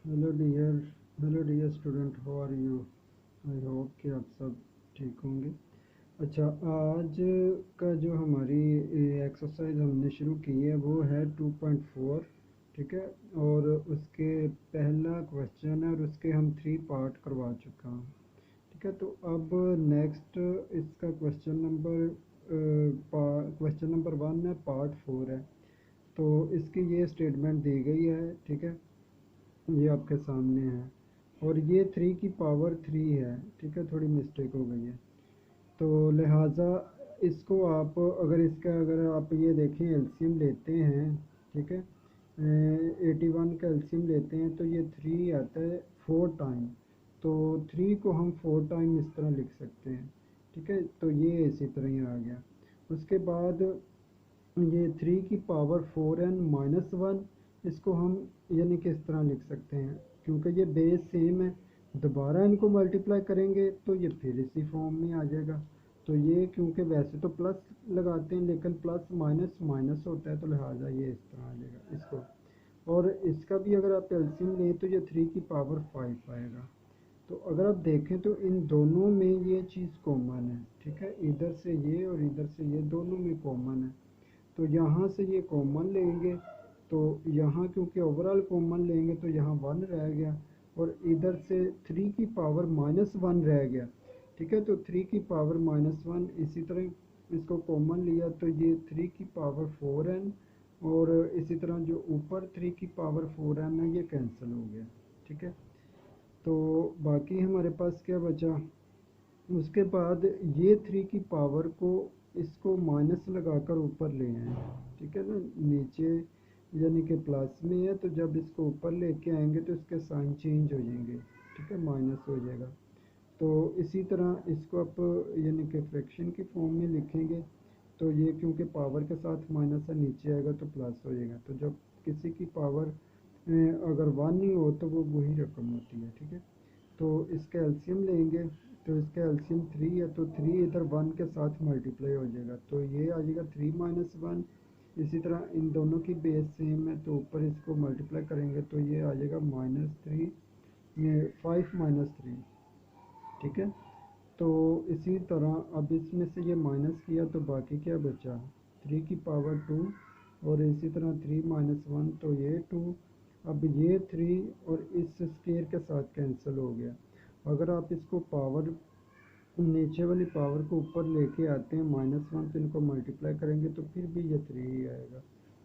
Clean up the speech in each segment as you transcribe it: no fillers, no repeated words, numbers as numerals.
Hello dear hello dear student, how are you? I hope कि आप सब ठीक होंगे। अच्छा, आज का जो हमारी एक्सरसाइज हमने शुरू की है वो है 2.4। ठीक है। और उसके पहला क्वेश्चन है और उसके हम 3 पार्ट करवा चुका हूँ। ठीक है, तो अब नेक्स्ट इसका क्वेश्चन नंबर 1 है, पार्ट 4 है। तो इसकी ये स्टेटमेंट दी गई है। ठीक है, ये आपके सामने है और ये 3 की पावर 3 है। ठीक है, थोड़ी मिस्टेक हो गई है, तो लिहाजा इसको आप अगर आप ये देखें, एलसीएम लेते हैं। ठीक है, 81 का एलसीएम लेते हैं तो ये 3 आता है 4 टाइम। तो 3 को हम 4 टाइम इस तरह लिख सकते हैं। ठीक है, तो ये इसी तरह ही आ गया। उसके बाद ये 3 की पावर 4n-1, इसको हम यानी कि इस तरह लिख सकते हैं, क्योंकि ये बेस सेम है। दोबारा इनको मल्टीप्लाई करेंगे तो ये फिर इसी फॉर्म में आ जाएगा। तो ये क्योंकि वैसे तो प्लस लगाते हैं, लेकिन प्लस माइनस माइनस होता है, तो लिहाजा ये इस तरह आ जाएगा इसको। और इसका भी अगर आप एलसीएम लें तो ये 3 की पावर 5 आएगा। तो अगर आप देखें तो इन दोनों में ये चीज़ कॉमन है। ठीक है, इधर से ये और इधर से ये दोनों में कॉमन है। तो यहाँ से ये कॉमन लेंगे, तो यहाँ क्योंकि ओवरऑल कॉमन लेंगे तो यहाँ 1 रह गया, और इधर से 3 की पावर -1 रह गया। ठीक है, तो 3 की पावर -1 इसी तरह इसको कॉमन लिया तो ये 3 की पावर 4n, और इसी तरह जो ऊपर 3 की पावर 4n है ये कैंसिल हो गया। ठीक है, तो बाकी हमारे पास क्या बचा? उसके बाद ये 3 की पावर को इसको माइनस लगाकर ऊपर ले आए। ठीक है ना, नीचे यानी कि प्लस में है, तो जब इसको ऊपर लेके आएंगे तो इसके साइन चेंज हो जाएंगे। ठीक है, माइनस हो जाएगा। तो इसी तरह इसको आप यानी कि फ्रैक्शन की फॉर्म में लिखेंगे, तो ये क्योंकि पावर के साथ माइनस है, नीचे आएगा तो प्लस हो जाएगा। तो जब किसी की पावर अगर 1 ही हो तो वो वही रकम होती है। ठीक है, तो इसका एलसीएम लेंगे, तो इसका एलसीएम 3 है, तो 3 इधर 1 के साथ मल्टीप्लाई हो जाएगा, तो ये आ जाएगा 3 - 1। इसी तरह इन दोनों की बेस सेम है, तो ऊपर इसको मल्टीप्लाई करेंगे तो ये आ जाएगा -3, ये 5 - 3। ठीक है, तो इसी तरह अब इसमें से ये माइनस किया तो बाकी क्या बचा? 3 की पावर 2, और इसी तरह 3 - 1 तो ये 2। अब ये 3 और इस स्केयर के साथ कैंसिल हो गया। अगर आप इसको पावर नीचे वाली पावर को ऊपर लेके आते हैं -1, तो इनको मल्टीप्लाई करेंगे तो फिर भी ये 3 ही आएगा।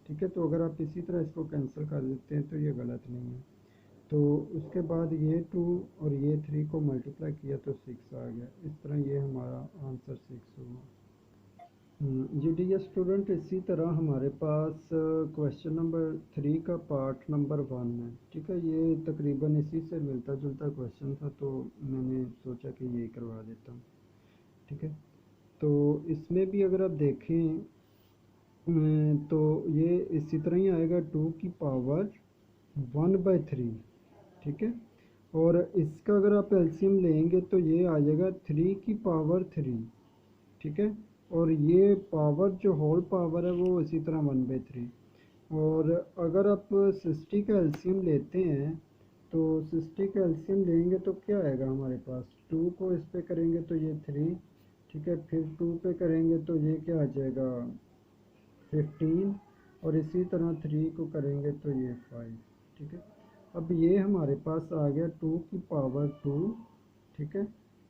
ठीक है, तो अगर आप इसी तरह इसको कैंसिल कर देते हैं तो ये गलत नहीं है। तो उसके बाद ये 2 और ये 3 को मल्टीप्लाई किया तो 6 आ गया। इस तरह ये हमारा आंसर 6 हुआ। जी डियर स्टूडेंट, इसी तरह हमारे पास क्वेश्चन नंबर 3 का पार्ट नंबर 1 है। ठीक है, ये तकरीबन इसी से मिलता जुलता क्वेश्चन था, तो मैंने सोचा कि यही करवा देता हूँ। ठीक है, तो इसमें भी अगर आप देखें तो ये इसी तरह ही आएगा, 2 की पावर 1/3। ठीक है, और इसका अगर आप एलसीएम लेंगे तो ये आ जाएगा 3 की पावर 3। ठीक है, और ये पावर जो होल पावर है वो इसी तरह 1/3। और अगर आप 60 का एलसीएम लेते हैं, तो 60 का एलसीएम लेंगे तो क्या आएगा हमारे पास? 2 को इस पे करेंगे तो ये 3। ठीक है, फिर 2 पे करेंगे तो ये क्या आ जाएगा? 15। और इसी तरह 3 को करेंगे तो ये 5। ठीक है, अब ये हमारे पास आ गया 2 की पावर 2। ठीक है,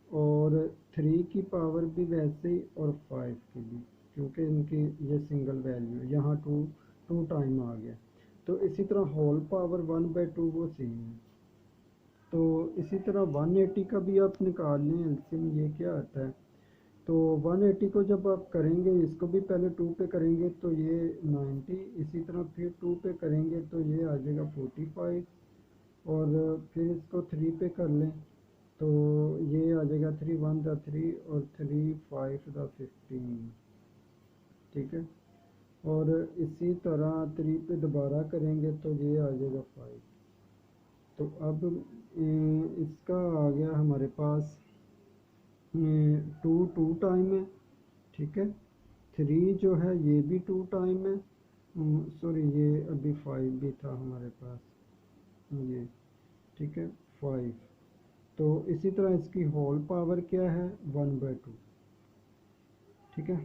और 3 की पावर भी वैसे ही, और 5 की भी, क्योंकि इनकी ये सिंगल वैल्यू है, यहाँ 2 टाइम आ गया। तो इसी तरह होल पावर 1/2 वो सेम है। तो इसी तरह 180 का भी आप निकाल लें एलसीएम, ये क्या आता है? तो 180 को जब आप करेंगे, इसको भी पहले 2 पे करेंगे तो ये 90, इसी तरह फिर 2 पे करेंगे तो ये आ जाएगा 45, और फिर इसको 3 पे कर लें तो ये आ जाएगा 3 × 1 = 3, और 3 × 5 = 15। ठीक है, और इसी तरह 3 पे दोबारा करेंगे तो ये आ जाएगा 5। तो अब इसका आ गया हमारे पास 2 टाइम है। ठीक है, 3 जो है ये भी 2 टाइम है। सॉरी, ये अभी 5 भी था हमारे पास। ये ठीक है 5। तो इसी तरह इसकी होल पावर क्या है 1/2, ठीक है।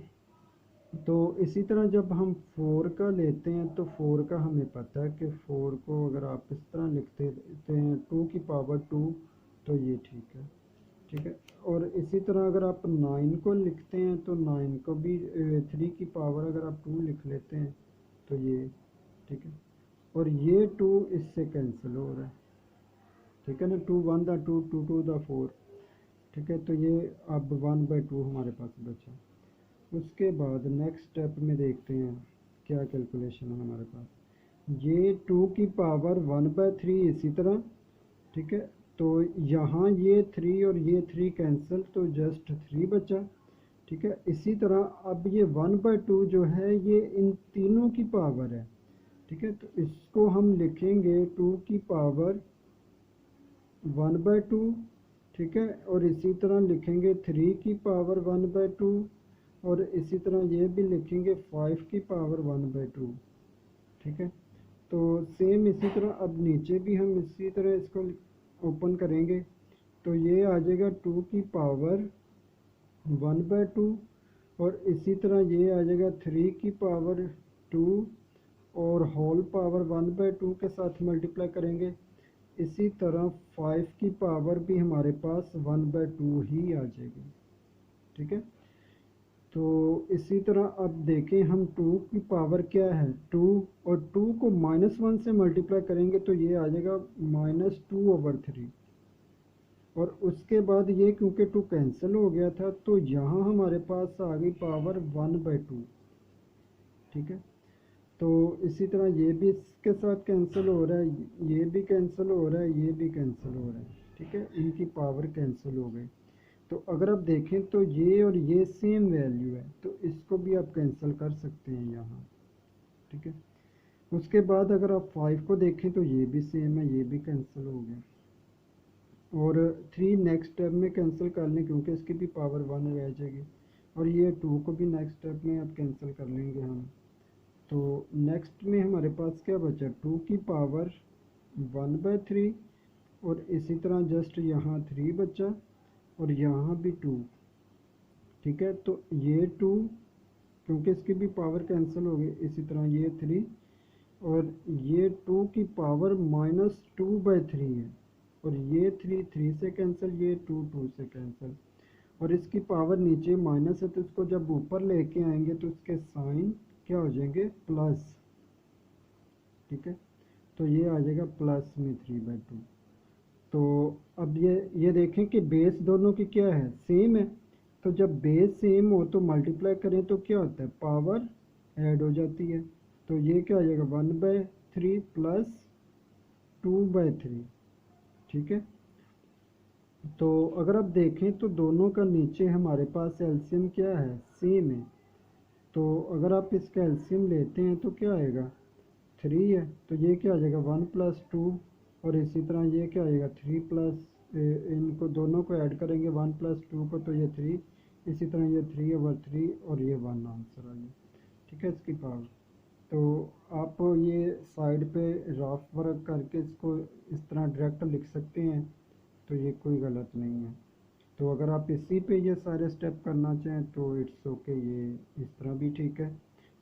तो इसी तरह जब हम 4 का लेते हैं तो 4 का हमें पता है कि 4 को अगर आप इस तरह लिखते हैं 2 की पावर 2, तो ये ठीक है, ठीक है। और इसी तरह अगर आप 9 को लिखते हैं तो 9 को भी 3 की पावर अगर आप 2 लिख लेते हैं तो ये ठीक है। और ये 2 इससे कैंसिल हो रहा है, ठीक है ना, 2 1 दा 2 2 2 दा 4, ठीक है। तो ये अब 1/2 हमारे पास बचा। उसके बाद नेक्स्ट स्टेप में देखते हैं क्या कैलकुलेशन है हमारे पास। ये 2 की पावर 1/3 इसी तरह, ठीक है। तो यहाँ ये 3 और ये 3 कैंसिल, तो जस्ट 3 बचा, ठीक है। इसी तरह अब ये 1/2 जो है ये इन तीनों की पावर है, ठीक है। तो इसको हम लिखेंगे 2 की पावर 1/2, ठीक है। और इसी तरह लिखेंगे 3 की पावर 1/2, और इसी तरह ये भी लिखेंगे 5 की पावर 1/2, ठीक है। तो सेम इसी तरह अब नीचे भी हम इसी तरह इसको ओपन करेंगे तो ये आ जाएगा 2 की पावर 1/2, और इसी तरह ये आ जाएगा 3 की पावर 2, और होल पावर 1/2 के साथ मल्टीप्लाई करेंगे। इसी तरह 5 की पावर भी हमारे पास 1/2 ही आ जाएगी, ठीक है। तो इसी तरह अब देखें हम 2 की पावर क्या है 2, और 2 को -1 से मल्टीप्लाई करेंगे तो ये आ जाएगा -2/3, और उसके बाद ये क्योंकि 2 कैंसिल हो गया था तो यहाँ हमारे पास आ गई पावर 1/2, ठीक है। तो इसी तरह ये भी इसके साथ कैंसिल हो रहा है, ये भी कैंसिल हो रहा है, ये भी कैंसिल हो रहा है, ठीक है। इनकी पावर कैंसिल हो गई। तो अगर आप देखें तो ये और ये सेम वैल्यू है, तो इसको भी आप कैंसिल कर सकते हैं यहाँ, ठीक है। उसके बाद अगर आप 5 को देखें तो ये भी सेम है, ये भी कैंसिल हो गया। और 3 नेक्स्ट स्टेप में कैंसिल कर लें क्योंकि इसकी भी पावर 1 रह जाएगी, और ये 2 को भी नेक्स्ट स्टेप में अब कैंसिल कर लेंगे हम। तो नेक्स्ट में हमारे पास क्या बचा 2 की पावर 1/3, और इसी तरह जस्ट यहाँ 3 बचा, और यहाँ भी 2, ठीक है। तो ये 2 क्योंकि इसकी भी पावर कैंसिल हो गई, इसी तरह ये 3, और ये 2 की पावर -2/3 है, और ये 3 3 से कैंसिल, ये 2 2 से कैंसिल, और इसकी पावर नीचे माइनस है तो इसको जब ऊपर लेके आएंगे तो इसके साइन क्या हो जाएंगे प्लस, ठीक है। तो ये आ जाएगा प्लस में 3/2। तो अब ये देखें कि बेस दोनों की क्या है सेम है, तो जब बेस सेम हो तो मल्टीप्लाई करें तो क्या होता है पावर ऐड हो जाती है। तो ये क्या आ जाएगा 1/3 प्लस 2/3, ठीक है। तो अगर आप देखें तो दोनों का नीचे हमारे पास एलसीएम क्या है सेम है, तो अगर आप इसका एलसीएम लेते हैं तो क्या आएगा 3 है, तो ये क्या आ जाएगा 1 + 2, और इसी तरह ये क्या आएगा 3 प्लस, इनको दोनों को ऐड करेंगे 1 + 2 को तो ये 3, इसी तरह ये 3/3, और ये 1 आंसर आ गया, ठीक है इसकी पावर। तो आप ये साइड पे रफ वर्क करके इसको इस तरह डायरेक्ट लिख सकते हैं, तो ये कोई गलत नहीं है। तो अगर आप इसी पे ये सारे स्टेप करना चाहें तो इट्स ओके, ये इस तरह भी ठीक है।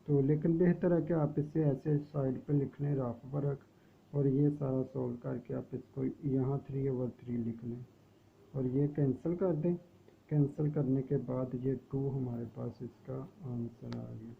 तो लेकिन बेहतर है कि आप इसे ऐसे साइड पे लिख लें रफ वर्क, और ये सारा सॉल्व करके आप इसको यहाँ 3/3 लिख लें, और ये कैंसिल कर दें। कैंसिल करने के बाद ये 2 हमारे पास इसका आंसर आ गया।